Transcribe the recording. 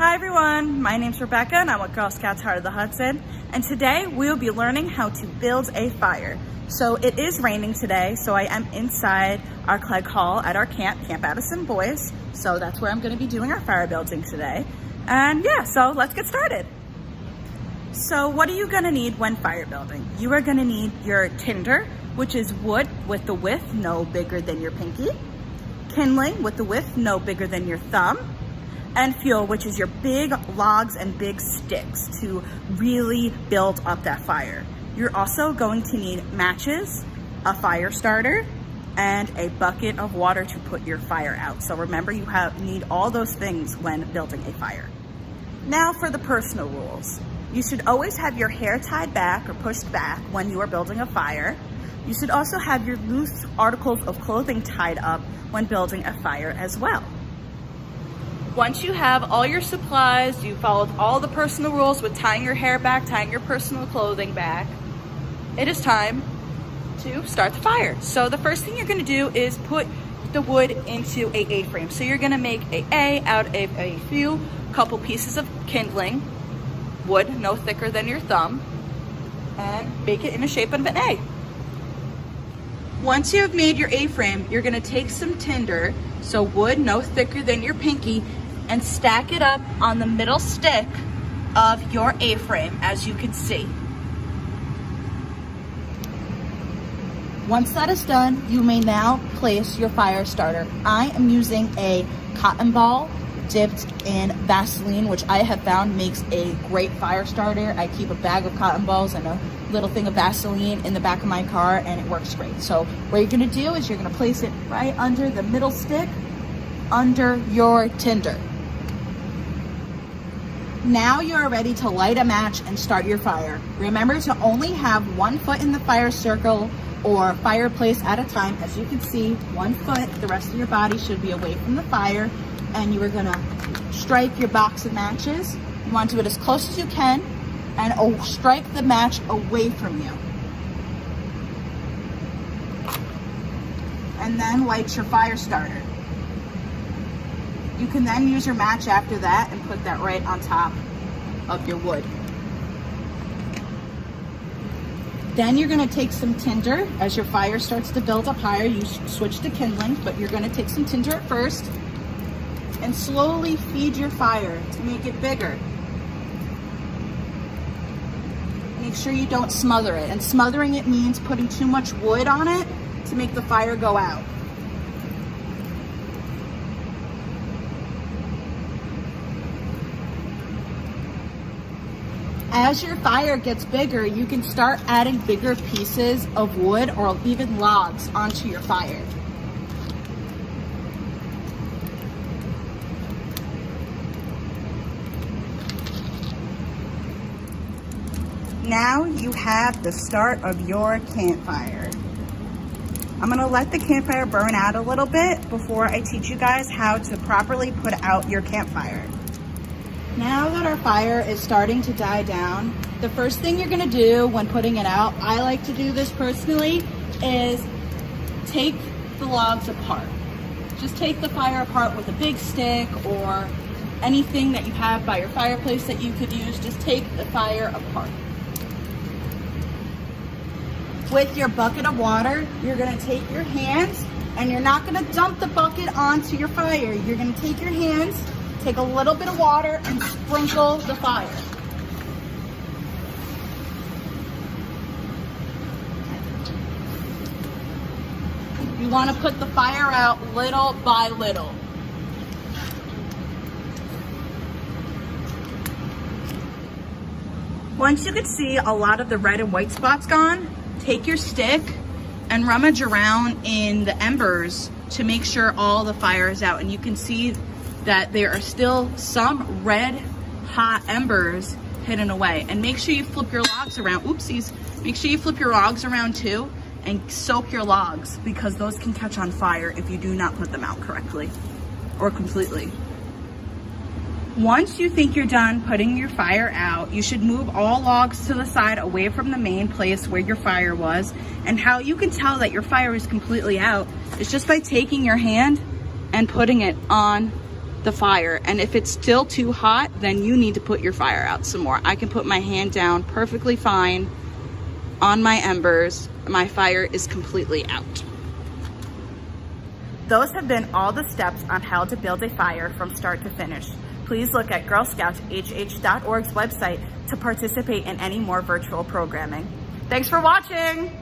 Hi everyone, my name's Rebecca and I'm with Girl Scouts Heart of the Hudson, and today we'll be learning how to build a fire. So it is raining today, so I am inside our Clegg Hall at our Camp Addison Boys. So that's where I'm going to be doing our fire building today. And yeah, so let's get started. So what are you going to need when fire building? You are going to need your tinder, which is wood with the width no bigger than your pinky, kindling with the width no bigger than your thumb, and fuel, which is your big logs and big sticks to really build up that fire. You're also going to need matches, a fire starter, and a bucket of water to put your fire out. So remember, you need all those things when building a fire. Now for the personal rules. You should always have your hair tied back or pushed back when you are building a fire. You should also have your loose articles of clothing tied up when building a fire as well. Once you have all your supplies, you followed all the personal rules with tying your hair back, tying your personal clothing back, it is time to start the fire. So the first thing you're gonna do is put the wood into a A-frame. So you're gonna make a A out of a few couple pieces of kindling, wood no thicker than your thumb, and make it in the shape of an A. Once you have made your A-frame, you're gonna take some tinder, so wood no thicker than your pinky, and stack it up on the middle stick of your A-frame, as you can see. Once that is done, you may now place your fire starter. I am using a cotton ball dipped in Vaseline, which I have found makes a great fire starter. I keep a bag of cotton balls and a little thing of Vaseline in the back of my car, and it works great. So what you're gonna do is you're gonna place it right under the middle stick, under your tinder. Now you are ready to light a match and start your fire. Remember to only have 1 foot in the fire circle or fireplace at a time. As you can see, 1 foot, the rest of your body should be away from the fire, and you are gonna strike your box of matches. You want to do it as close as you can, and strike the match away from you. And then light your fire starter. You can then use your match after that and put that right on top of your wood. Then you're gonna take some tinder. As your fire starts to build up higher, you switch to kindling, but you're gonna take some tinder at first and slowly feed your fire to make it bigger. Make sure you don't smother it. And smothering it means putting too much wood on it to make the fire go out. As your fire gets bigger, you can start adding bigger pieces of wood or even logs onto your fire. Now you have the start of your campfire. I'm gonna let the campfire burn out a little bit before I teach you guys how to properly put out your campfire. Now that our fire is starting to die down, the first thing you're gonna do when putting it out, I like to do this personally, is take the logs apart. Just take the fire apart with a big stick or anything that you have by your fireplace that you could use. Just take the fire apart. With your bucket of water, you're gonna take your hands, and you're not gonna dump the bucket onto your fire. You're gonna take your hands, take a little bit of water, and sprinkle the fire. You wanna put the fire out little by little. Once you can see a lot of the red and white spots gone, take your stick and rummage around in the embers to make sure all the fire is out. And you can see that there are still some red hot embers hidden away. And make sure you flip your logs around. Oopsies. Make sure you flip your logs around too and soak your logs, because those can catch on fire if you do not put them out correctly or completely. Once you think you're done putting your fire out, you should move all logs to the side away from the main place where your fire was. And how you can tell that your fire is completely out is just by taking your hand and putting it on the fire. And if it's still too hot, then you need to put your fire out some more. I can put my hand down perfectly fine on my embers. My fire is completely out. Those have been all the steps on how to build a fire from start to finish. Please look at girlscoutshh.org's website to participate in any more virtual programming. Thanks for watching.